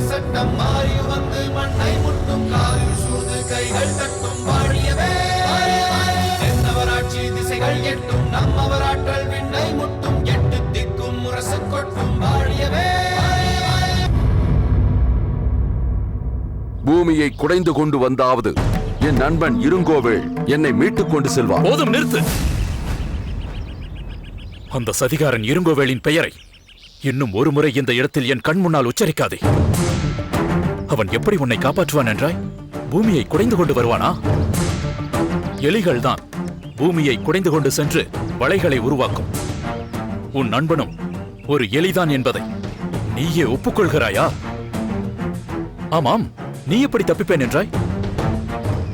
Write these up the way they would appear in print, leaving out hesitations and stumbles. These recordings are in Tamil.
சட்டம் மாறி வந்து மண்ணை முட்டும் காலில் சூழ்ந்து கைகள் தட்டும் வாழியவே தென்னவராட்சி திசைகள் எட்டும் நம்மவராற்றல் விண்ணை முட்டும் எட்டு திக்கும் முரசு கொட்டும் வாழியவே. பூமியை குடைந்து கொண்டு வந்தாவது என் நண்பன் இருங்கோவேள் என்னை மீட்டுக் கொண்டு செல்வார். போதும், நிறுத்து. அந்த சதிகாரன் இருங்கோவேளின் பெயரை இன்னும் ஒரு முறை இந்த இடத்தில் என் கண் முன்னால் உச்சரிக்காதே. அவன் எப்படி உன்னை காப்பாற்றுவான் என்றாய்? பூமியை குடைந்து கொண்டு வருவானா? எலிகள் தான் பூமியை குடைந்து கொண்டு சென்று வளைகளை உருவாக்கும். உன் நண்பனும் ஒரு எலிதான் என்பதை நீயே ஒப்புக்கொள்கிறாயா? ஆமாம், நீ எப்படி தப்பிப்பேன் என்றாய்?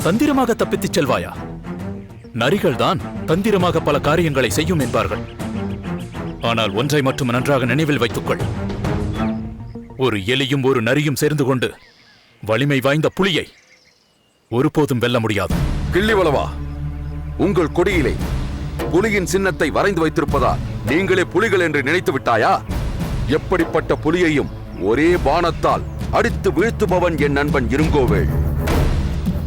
தந்திரமாக தப்பித்துச் செல்வாயா? நரிகள் தான் தந்திரமாக பல காரியங்களை செய்யும் என்பார்கள். ஆனால் ஒன்றை மட்டும் நன்றாக நினைவில் வைத்துக்கொள். ஒரு எலியும் ஒரு நரியும் சேர்ந்து கொண்டு வலிமை வாய்ந்த புலியை ஒருபோதும் வெல்ல முடியாது. கிள்ளிவளவா, உங்கள் கொடியிலே புலியின் சின்னத்தை வரைந்து வைத்திருப்பதால் நீங்களே புலிகள் என்று நினைத்து விட்டாயா? எப்படிப்பட்ட புலியையும் ஒரே பாணத்தால் அடித்து வீழ்த்துபவன் என் நண்பன் இருங்கோவேள்.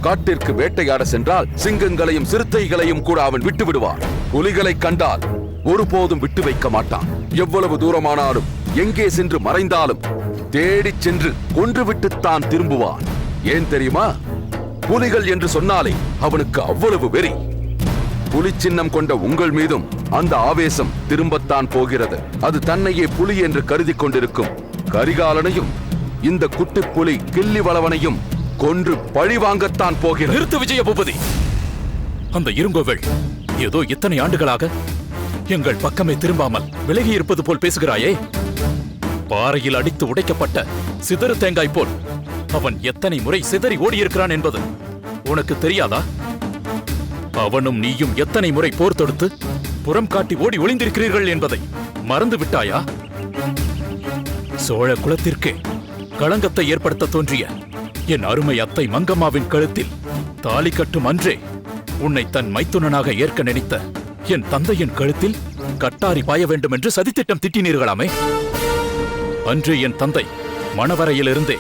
காட்டிற்கு வேட்டையாட சென்றால் சிங்கங்களையும் சிறுத்தைகளையும் கூட அவன் விட்டு விடுவான். புலிகளை கண்டால் ஒருபோதும் விட்டு வைக்க மாட்டான். எவ்வளவு தூரமானாலும் எங்கே சென்று மறைந்தாலும் தேடிச் சென்று கொன்றுவிட்டுத்தான் திரும்புவான். ஏன் தெரியுமா? புலிகள் என்று சொன்னாலே அவனுக்கு அவ்வளவு வெறி. புலி சின்னம் கொண்ட உங்கள் மீதும் அந்த ஆவேசம் திரும்பத்தான் போகிறது. அது தன்னையே புலி என்று கருதி கொண்டிருக்கும் கரிகாலனையும் இந்த குட்டிப்புலி கிள்ளிவளவனையும் கொன்று பழி வாங்கத்தான் போகிறது. நிறுத்து விஜய பூபதி. அந்த இருங்கோவேள் ஏதோ இத்தனை ஆண்டுகளாக எங்கள் பக்கமே திரும்பாமல் விலகி இருப்பது போல் பேசுகிறாயே. பாறையில் அடித்து உடைக்கப்பட்ட சிதறு தேங்காய் போல் அவன் எத்தனை முறை சிதறி ஓடியிருக்கிறான் என்பது உனக்கு தெரியாதா? அவனும் நீயும் எத்தனை முறை போர் தொடுத்து புறம் காட்டி ஓடி ஒளிந்திருக்கிறீர்கள் என்பதை மறந்து விட்டாயா? சோழ குலத்திற்கே களங்கத்தை ஏற்படுத்த தோன்றிய என் அருமை அத்தை மங்கம்மாவின் கழுத்தில் தாலி கட்டும் அன்றே உன்னை தன் மைத்துனனாக ஏற்க நினைத்த என் தந்தையின் கழுத்தில் கட்டாரி பாய வேண்டும் என்று சதித்திட்டம் திட்டினீர்களாமே. அன்று என் தந்தை மணவரையிலிருந்தே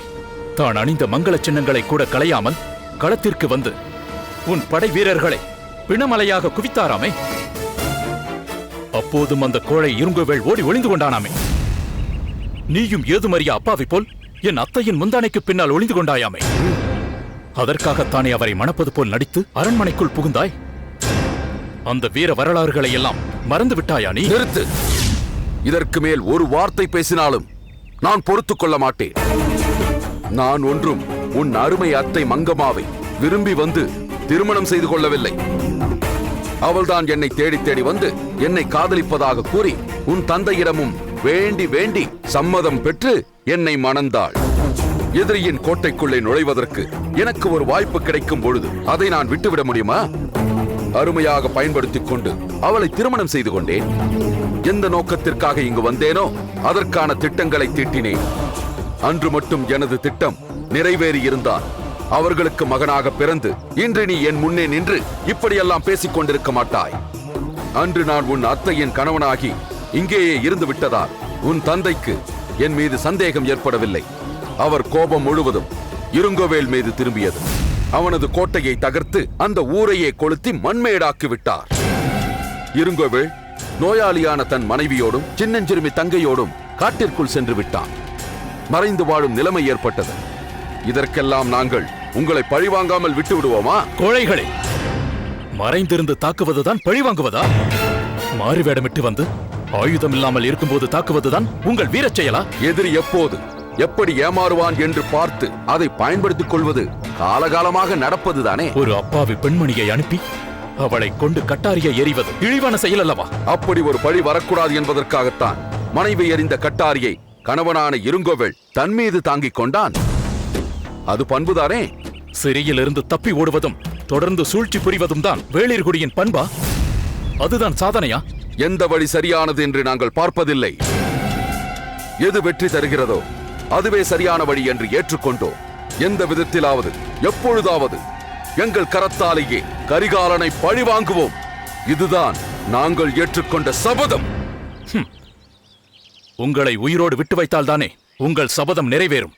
தான் அணிந்த மங்கள சின்னங்களை கூட களையாமல் களத்திற்கு வந்து உன் படை வீரர்களை பிணமலையாக குவித்தாராமே. அப்போதும் அந்த கோழை இருங்கோவேள் ஓடி ஒளிந்து கொண்டானாமே. நீயும் ஏதுமறியா அப்பாவி போல் என் அத்தையின் முந்தானைக்கு பின்னால் ஒளிந்து கொண்டாயாமே. அதற்காகத்தானே அவரை மணப்பது போல் நடித்து அரண்மனைக்குள் புகுந்தாய். அந்த வீர வரலாறுகளை எல்லாம் மறந்து விட்டாயா நீ? நிறுத்து. இதற்கு மேல் ஒரு வார்த்தை பேசினாலும் நான் பொறுத்துக் கொள்ள மாட்டேன். நான் ஒன்றும் உன் அருமை அத்தை மங்கம்மாவை விரும்பி வந்து திருமணம் செய்து கொள்ளவில்லை. அவள்தான் என்னை தேடி தேடி வந்து என்னை காதலிப்பதாக கூறி உன் தந்தையிடமும் வேண்டி வேண்டி சம்மதம் பெற்று என்னை மணந்தாள். எதிரியின் கோட்டைக்குள்ளே நுழைவதற்கு எனக்கு ஒரு வாய்ப்பு கிடைக்கும் பொழுது அதை நான் விட்டுவிட முடியுமா? அருமையாக பயன்படுத்திக் கொண்டு அவளை திருமணம் செய்து கொண்டேன். எந்த நோக்கத்திற்காக இங்கு வந்தேனோ அதற்கான திட்டங்களை தீட்டினேன். அன்று மட்டும் எனது திட்டம் நிறைவேறி இருந்தால் அவர்களுக்கு மகனாக பிறந்து இன்று நீ என் முன்னே நின்று இப்படியெல்லாம் பேசிக் கொண்டிருக்க மாட்டாய். அன்று நான் உன் அத்தையின் கணவனாகி இங்கேயே இருந்து விட்டதால் உன் தந்தைக்கு என் மீது சந்தேகம் ஏற்படவில்லை. அவர் கோபம் முழுவதும் இருங்கோவேள் மீது திரும்பியது. அவனது கோட்டையை தகர்த்து அந்த ஊரையே கொளுத்தி மண்மேடாக்கி விட்டார். இருங்கோவேள் நோயாளியான தன் மனைவியோடும் சின்னஞ்சிறுமி தங்கையோடும் காட்டிற்குள் சென்று விட்டான். மறைந்து வாழும் நிலைமை ஏற்பட்டது. இதற்கெல்லாம் நாங்கள் உங்களை பழிவாங்காமல் விட்டு விடுவோமா? கோழைகளே, மறைந்திருந்து தாக்குவதுதான் பழிவாங்குவதா? மாறுவேடமிட்டு வந்து ஆயுதம் இல்லாமல் இருக்கும்போது தாக்குவதுதான் உங்கள் வீரச் செயலா? எதிரி எப்போது எப்படி ஏமாறுவான் என்று பார்த்து அதை பயன்படுத்திக் கொள்வது காலகாலமாக நடப்பதுதானே. ஒரு அப்பாவி பெண்மணியை அனுப்பி அவளை கொண்டு கட்டாரியை எறிவது இழிவான செயல் அல்லவா? அப்படி ஒரு பழி வரக்கூடாது என்பதற்காகத்தான் மனைவி எறிந்த கட்டாரியை கணவனான இருங்கோவேள் தன் மீது தாங்கிக் கொண்டான். அது பண்புதானே. சிறையிலிருந்து தப்பி ஓடுவதும் தொடர்ந்து சூழ்ச்சி புரிவதும் தான் வேளிர்குடியின் பண்பா? அதுதான் சாதனையா? எந்த வழி சரியானது என்று நாங்கள் பார்ப்பதில்லை. எது வெற்றி தருகிறதோ அதுவே சரியான வழி என்று ஏற்றுக்கொண்டோம். எந்த விதத்திலாவது எப்பொழுதாவது எங்கள் கரத்தாலேயே கரிகாலனை பழி வாங்குவோம். இதுதான் நாங்கள் ஏற்றுக்கொண்ட சபதம். உங்களை உயிரோடு விட்டு வைத்தால்தானே உங்கள் சபதம் நிறைவேறும்.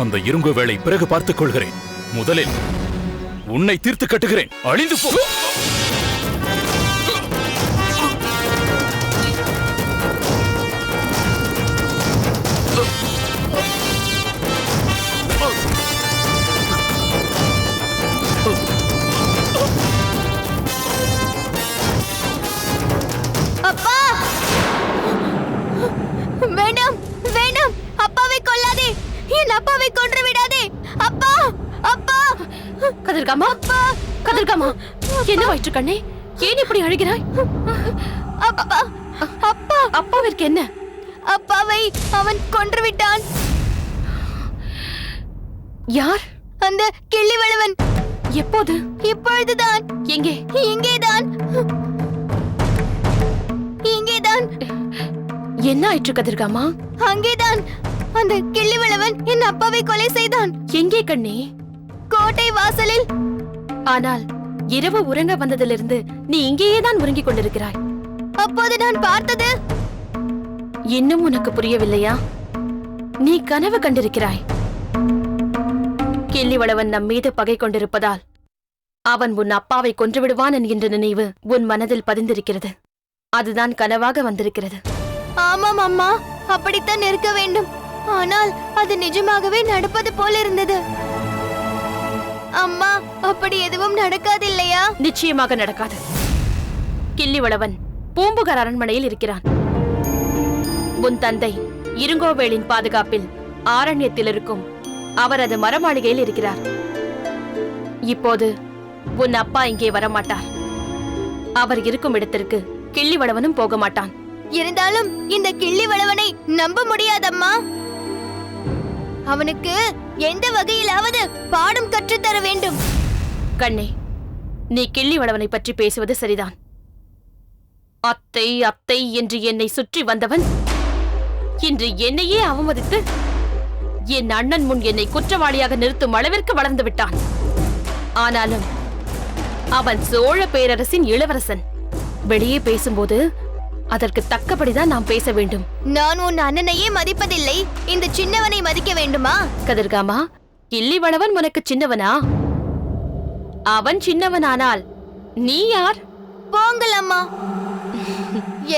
அந்த இருங்கோவேளை பிறகு பார்த்துக் கொள்கிறேன். முதலில் உன்னை தீர்த்து கட்டுகிறேன். அழிந்து போ. அப்பா, வேண்டாம் வேண்டாம், அப்பாவை கொல்லாதே, என் அப்பாவை கொன்று விடாதே. அப்பா, அப்பா. கதிர்காமா, அப்பா, கதிர்காமா, என்ன வயிற்று கண்ணே, ஏன் இப்படி அழுகிறாய்? அப்பா, அப்பா, அப்பாவிற்கு என்ன? அப்பாவை அவன் கொன்று விட்டான். யார்? அந்த கிள்ளிவளவன். எப்போது? இப்பொழுதுதான். எங்கே? இங்கேதான், இங்கேதான். என்ன ஆயிற்று கதிர்காமா? அங்கேதான் அந்த கிள்ளிவளவன் என் அப்பாவை கொலை செய்தான். எங்கே கண்ணே? கோட்டை வாசலில். ஆனால் இரவு உறங்க வந்ததிலிருந்து நீ இங்கேயேதான் உறங்கிக் கொண்டிருக்கிறாய். அப்போது நான் பார்த்தது இன்னும் உனக்கு புரியவில்லையா? நீ கனவு கண்டிருக்கிறாய். கிள்ளிவளவன் நம் மீது பகை கொண்டிருப்பதால் அவன் உன் அப்பாவை கொன்றுவிடுவான் என்கின்ற நினைவு உன் மனதில் பதிந்திருக்கிறது. அதுதான் கனவாக வந்திருக்கிறது. ஆமாம் அம்மா, அப்படித்தான் இருக்க வேண்டும். ஆனால் அது நிஜமாகவே நடப்பது போல இருந்தது. அம்மா, அப்படி எதுவும் நடக்காதில்லையா? நிச்சயமாக நடக்காது. கிள்ளிவளவன் பூம்புகார் அரண்மனையில் இருக்கிறான். உன் தந்தை இருங்கோவேளின் பாதுகாப்பில் ஆரண்யத்தில் இருக்கும் அவரது மரமாளிகையில் இருக்கிறார். இப்போது உன் அப்பா இங்கே வரமாட்டார். அவர் இருக்கும் இடத்திற்கு கிள்ளிவளவனும் போக மாட்டான். இருந்தாலும் இந்த கிள்ளிவளவனை நம்ப முடியாதம்மா. அவனுக்கு எந்த வகையிலாவது பாடம் கற்றுத்தர வேண்டும். கண்ணே, நீ கிள்ளிவளவனை பற்றி பேசுவது சரிதான். அத்தை அத்தை என்று என்னை சுற்றி வந்தவன் இன்று என்னையே அவமதித்து என் அண்ணன் முன் என்னை குற்றவாளியாக நிறுத்தும் அளவிற்கு வளர்ந்து விட்டான். ஆனாலும் அவன் சோழ பேரரசின் இளவரசன். வெளியே பேசும்போது அதற்கு தக்கபடிதான் நாம் பேச வேண்டும். நான் உன் அண்ணனையே மதிப்பதில்லை, இந்த சின்னவனை மதிக்க வேண்டுமா? கதிர்காமா, கிள்ளிவளவன் உனக்கு சின்னவனா? அவன் சின்னவனானால் நீ யார்? போங்கள் அம்மா.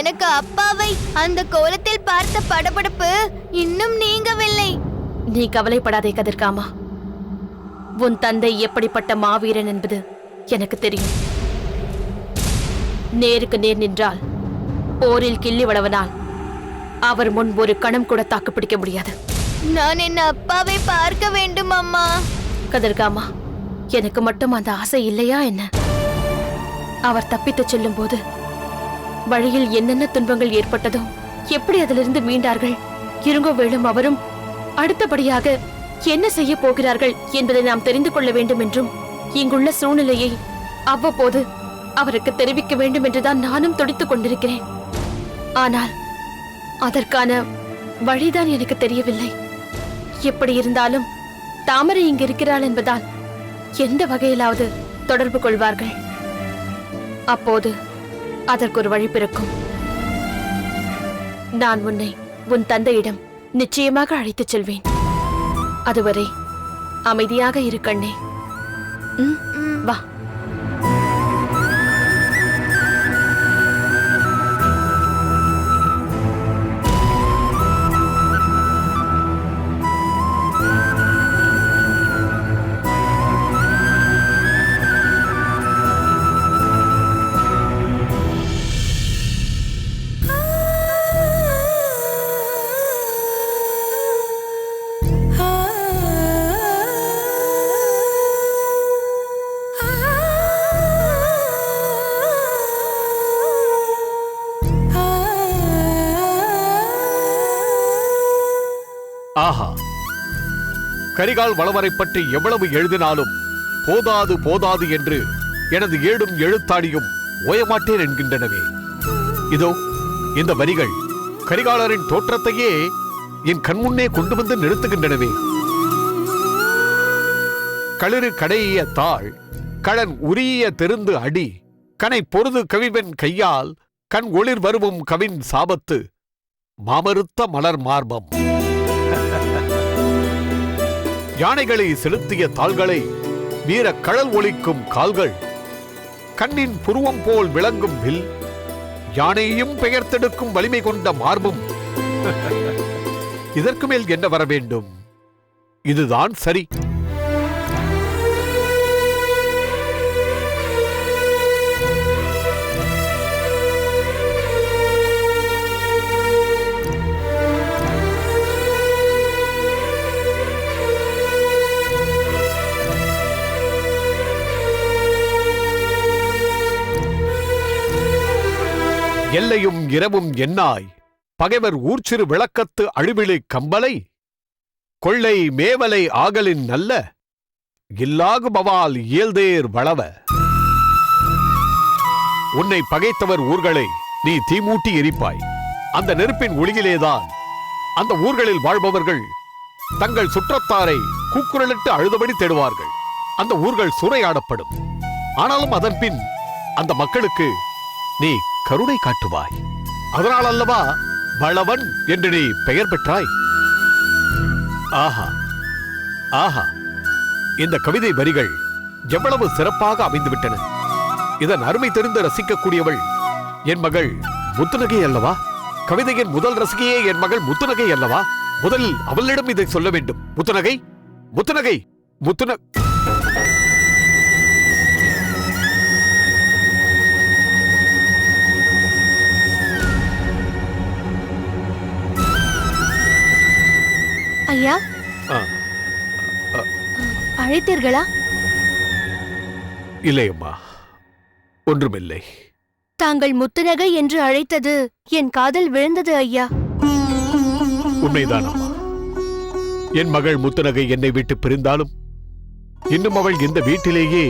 எனக்கு அப்பாவை அந்த கோலத்தில் பார்த்த படபடப்பு இன்னும் நீங்கவில்லை. நீ கவலைப்படாதே கதிர்காமா. உன் தந்தை எப்படிப்பட்ட மாவீரன் என்பது எனக்கு தெரியும். நேருக்கு நேர் நின்றால் போரில் கிள்ளிவளவனால் அவர் முன் ஒரு கணம் கூட தாக்கு பிடிக்க முடியாது. நான் என் அப்பாவை பார்க்க வேண்டும் அம்மா. கதிர்காமா, எனக்கு மட்டும் அந்த ஆசை இல்லையா என்ன? அவர் தப்பித்துச் செல்லும் போது வழியில் என்னென்ன துன்பங்கள் ஏற்பட்டதோ, எப்படி அதிலிருந்து மீண்டார்கள், இருங்கோவேளும் அவரும் அடுத்தபடியாக என்ன செய்ய போகிறார்கள் என்பதை நாம் தெரிந்து கொள்ள வேண்டும் என்றும், இங்குள்ள சூழ்நிலையை அவ்வப்போது அவருக்கு தெரிவிக்க வேண்டும் என்றுதான் நானும் துடித்துக் கொண்டிருக்கிறேன். ஆனால் அதற்கான வழிதான் எனக்கு தெரியவில்லை. எப்படி இருந்தாலும் தாமரை இங்கு இருக்கிறாள் என்பதால் எந்த வகையிலாவது தொடர்பு கொள்வார்கள். அப்போது அதற்கு ஒரு வழி பிறக்கும். நான் உன்னை உன் தந்தையிடம் நிச்சயமாக அழைத்துச் செல்வேன். அதுவரை அமைதியாக இரு கண்ணே. வா. ஆஹா, கரிகால் வளவரை பற்றி எவ்வளவு எழுதினாலும் போதாது போதாது என்று எனது ஏடும் எழுத்தாடியும் ஓயமாட்டேன் என்கின்றனவே. இதோ இந்த வரிகள் கரிகாலரின் தோற்றத்தையே என் கண்முன்னே கொண்டு வந்து நிறுத்துகின்றனவே. களிறு கடையிய தாள் களன் உரிய தெருந்து அடி கனை பொருது கவிவன் கையால் கண் ஒளிர் வருவும் கவின் சாபத்து மாமறுத்த மலர் மார்பம். யானைகளை செலுத்திய தாள்களை வீர கடல் ஒலிக்கும் கால்கள், கண்ணின் புருவம் போல் விளங்கும் வில், யானையையும் பெயர்த்தெடுக்கும் வலிமை கொண்ட மார்பும். இதற்கு மேல் என்ன வர வேண்டும்? இதுதான் சரி. எல்லையும் இரவும் என்னாய் பகைவர் ஊர்ச்சிறு விளக்கத்து அழிவிழி கம்பலை, கொள்ளை மேவலை ஆகலின் நல்ல இல்லாகுபவால் இயல்தேர் வளவ. உன்னை பகைத்தவர் ஊர்களை நீ தீமூட்டி எரிப்பாய். அந்த நெருப்பின் ஒளியிலேதான் அந்த ஊர்களில் வாழ்பவர்கள் தங்கள் சுற்றத்தாரை கூக்குரலிட்டு அழுதபடி தேடுவார்கள். அந்த ஊர்கள் சூறையாடப்படும். ஆனாலும் அதன் பின் அந்த மக்களுக்கு நீ கருணை காட்டுவாய். அதனால் அல்லவா வளவன் என்று நீ பெயர் பெற்றாய். ஆஹா ஆஹா, இந்த கவிதை வரிகள் எவ்வளவு சிறப்பாக அமைந்துவிட்டன. இதன் அருமை தெரிந்து ரசிக்கக்கூடியவள் என் மகள் முத்துநகை அல்லவா? கவிதையின் முதல் ரசிகையே என் மகள் முத்துநகை அல்லவா? முதலில் அவளிடம் இதை சொல்ல வேண்டும். முத்துநகை, முத்துநகை, முத்துன ஐயா, அழைத்தீர்களா? இல்லை அம்மா, ஒன்றுமில்லை. தாங்கள் முத்துநகை என்று அழைத்தது என் காதில் விழுந்தது ஐயா. உண்மைதான் அம்மா. என் மகள் முத்துநகை என்னை விட்டு பிரிந்தாலும் இன்னும் அவள் இந்த வீட்டிலேயே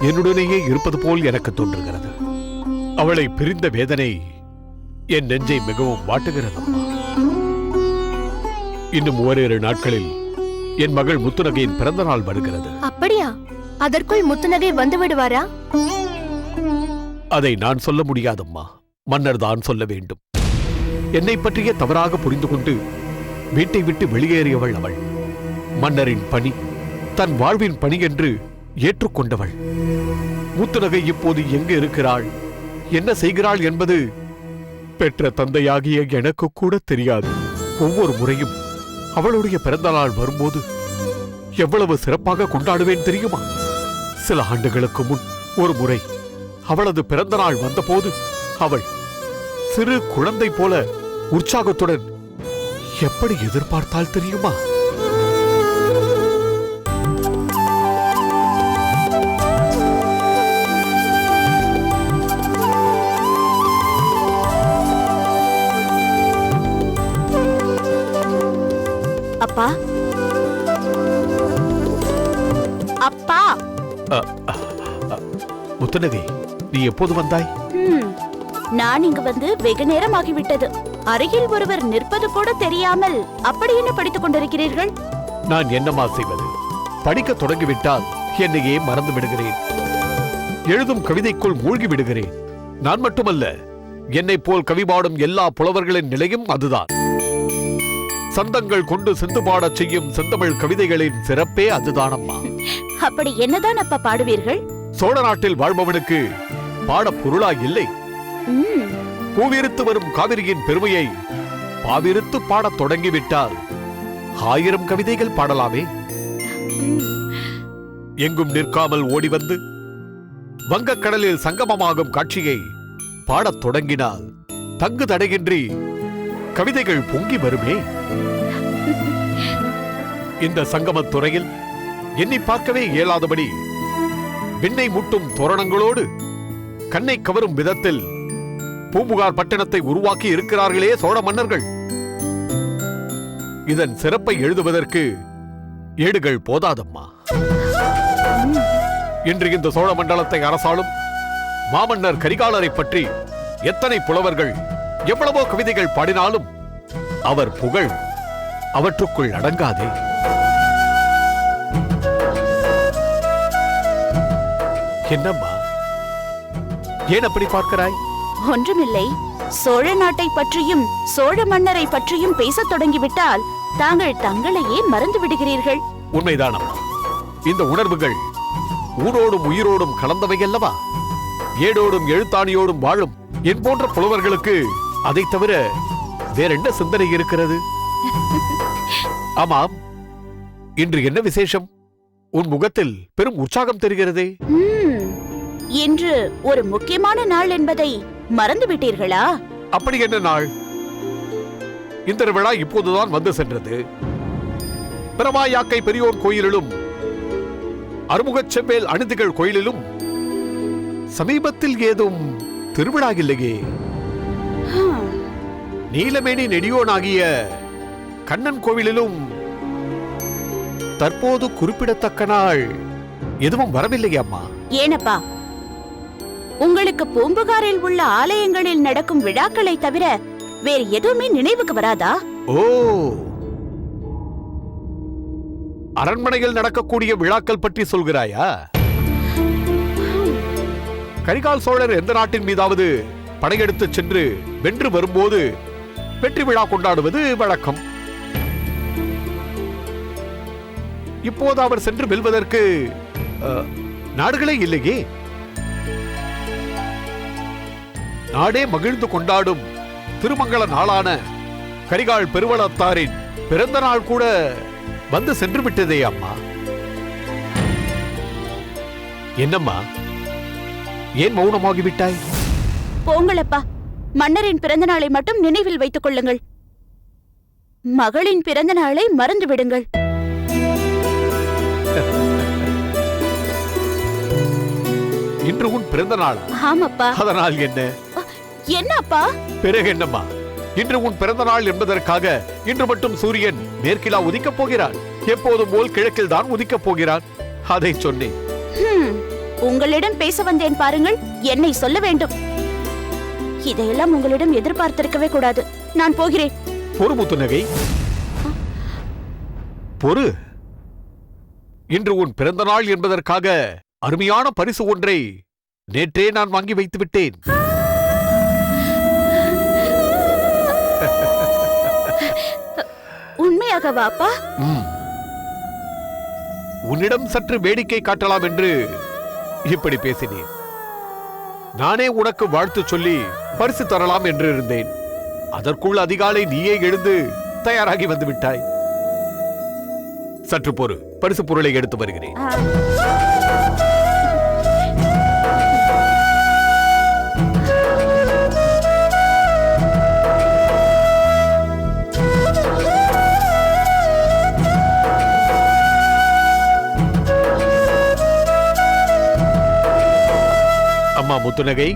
என்னுடனேயே இருப்பது போல் எனக்கு தோன்றுகிறது. அவளை பிரிந்த வேதனை என் நெஞ்சை மிகவும் வாட்டுகிறது அம்மா. இன்னும் ஓரிரு நாட்களில் என் மகள் முத்துநகையின் பிறந்த நாள் வருகிறது. அப்படியா? அதற்குள் முத்துநகை வந்து விடுவாரா? அதை நான் சொல்ல முடியாதம்மா, மன்னர் தான் சொல்ல வேண்டும். என்னை பற்றிய தவறாக புரிந்து கொண்டு வீட்டை விட்டு வெளியேறியவள் அவள். மன்னரின் பணி தன் வாழ்வின் பணி என்று ஏற்றுக்கொண்டவள். முத்துநகை இப்போது எங்கு இருக்கிறாள், என்ன செய்கிறாள் என்பது பெற்ற தந்தையாகிய எனக்கு கூட தெரியாது. ஒவ்வொரு முறையும் அவளுடைய பிறந்த நாள் வரும்போது எவ்வளவு சிறப்பாக கொண்டாடுவேன் தெரியுமா? சில ஆண்டுகளுக்கு முன் ஒரு முறை அவளது பிறந்த நாள் வந்தபோது அவள் சிறு குழந்தை போல உற்சாகத்துடன் எப்படி எதிர்பார்த்தாள் தெரியுமா? அப்பா, அப்பா. முத்துநகை, நீ எப்போது வந்தாய்? நான் இங்கு வந்து வெகு நேரம் ஆகிவிட்டது. அருகில் ஒருவர் நிற்பது கூட தெரியாமல் அப்படி என்ன படித்துக் கொண்டிருக்கிறீர்கள்? நான் என்னமா செய்வது? படிக்க தொடங்கிவிட்டால் என்னையே மறந்து விடுகிறேன். எழுதும் கவிதைக்குள் மூழ்கி விடுகிறேன். நான் மட்டுமல்ல, என்னை போல் கவி பாடும் எல்லா புலவர்களின் நிலையும் அதுதான். சந்தங்கள் கொண்டு சிந்து பாடச் செய்யும் செந்தமிழ் கவிதைகளின் சிறப்பே அதுதானம்மா. அப்படி என்னதான் அப்பா பாடுவீர்கள்? சோழ நாட்டில் வாழ்பவனுக்கு பாட பொருளா இல்லை. பூவிருத்து வரும் காவிரியின் பெருமையை பாவிருத்து பாடத் தொடங்கிவிட்டால் 1000 கவிதைகள் பாடலாமே. எங்கும் நிற்காமல் ஓடி வந்து வங்கக்கடலில் சங்கமமாகும் காட்சியை பாடத் தொடங்கினால் தங்கு தடையின்றி கவிதைகள் பொங்கி வருமே. இந்த சங்கமத் துறையில் எண்ணி பார்க்கவே இயலாதபடி விண்ணை முட்டும் தோரணங்களோடு கண்ணை கவரும் விதத்தில் பூம்புகார் பட்டணத்தை உருவாக்கி இருக்கிறார்களே சோழ மன்னர்கள். இதன் சிறப்பை எழுதுவதற்கு ஏடுகள் போதாதம்மா. இன்று இந்த சோழ மண்டலத்தை அரசாளும் மாமன்னர் கரிகாலரை பற்றி எத்தனை புலவர்கள் எவ்வளவோ கவிதைகள் பாடினாலும் அவர் புகழ் அவற்றுக்குள் அடங்காதே. என்னம்மா, ஏன் அப்படி பார்க்கிறாய்? ஒன்றுமில்லை. சோழ நாட்டை பற்றியும் சோழ மன்னரை பற்றியும் பேசத் தொடங்கிவிட்டால் தாங்கள் தங்களையே மறந்து விடுகிறீர்கள். உண்மைதானம்மா. இந்த உணர்வுகள் ஊரோடும் உயிரோடும் கலந்தவை அல்லவா? ஏடோடும் எழுத்தாணியோடும் வாழும் என் போன்ற புலவர்களுக்கு அதை தவிர வேற என்ன சிந்தனை இருக்கிறது? ஆமாம், இன்று என்ன விசேஷம்? உன் முகத்தில் பெரும் உற்சாகம் தெரிகிறதே. இன்று ஒரு முக்கியமான நாள் என்பதை மறந்து விட்டீர்களா? அப்படி என்ன நாள்? இந்த விழா இப்போதுதான் வந்து சென்றது. பிரமாயாக்கை பெரியோர் கோயிலிலும் அறுமுகச் செவ்வேல் அணிதிகள் கோயிலிலும் சமீபத்தில் ஏதும் திருவிழா இல்லையே. நீலமேனி நெடியோனாகிய கண்ணன் கோவிலிலும் தற்போது குறிப்பிடத்தக்க நாள் எதுவும் வரவில்லையே அம்மா. ஏனப்பா, உங்களுக்கு பூம்புகாரில் உள்ள ஆலயங்களில் நடக்கும் விழாக்களை தவிர வேறு எதுவுமே நினைவுக்கு வராதா? ஓ, அரண்மனையில் நடக்கக்கூடிய விழாக்கள் பற்றி சொல்கிறாயா? கரிகால் சோழர் எந்த நாட்டின் மீதாவது படையெடுத்து சென்று வென்று வரும்போது வெற்றி விழா கொண்டாடுவது வழக்கம். இப்போது அவர் சென்று வெல்வதற்கு நாடுகளே இல்லையே. நாடே மகிழ்ந்து கொண்டாடும் திருமங்கள நாளான கரிகால் பெருவளத்தாரின் பிறந்த நாள் கூட வந்து சென்று விட்டதே அம்மா. என்னம்மா, ஏன் மௌனமாகிவிட்டாய்? போங்களப்பா, மன்னரின் பிறந்த நாளை மட்டும் நினைவில் வைத்துக் கொள்ளுங்கள். மகளின் பிறந்த நாளை மறந்து விடுங்கள். இன்று உன் பிறந்த நாள். ஆமாப்பா. அதனால் என்ன? என்னப்பா? பிறகு என்னம்மா, இன்று உன் பிறந்த நாள் என்பதற்காக இன்று மட்டும் சூரியன் மேற்கிலா உதிக்கப் போகிறான். எப்போதும் போல் கிழக்கில் தான் உதிக்கப் போகிறான். அதை சொன்னேன். உங்களிடம் பேச வந்தேன் பாருங்கள், என்னை சொல்ல வேண்டும். இதையெல்லாம் உங்களிடம் எதிர்பார்த்திருக்கவே கூடாது. நான் போகிறேன். பொறு முத்துநகை, பொறு. இன்று உன் பிறந்த நாள் என்பதற்காக அருமையான பரிசு ஒன்றை நேற்றே நான் வாங்கி வைத்து விட்டேன். உண்மையாகவாப்பா? உன்னிடம் சற்று வேடிக்கை காட்டலாம் என்று இப்படி பேசினேன். நானே உனக்கு வாழ்த்து சொல்லி பரிசு தரலாம் என்று இருந்தேன். அதற்குள் அதிகாலை நீயே எழுந்து தயாராகி வந்து விட்டாய். சற்று பொறு, பரிசு பொருளை எடுத்து வருகிறேன். அம்மா முத்துநகை,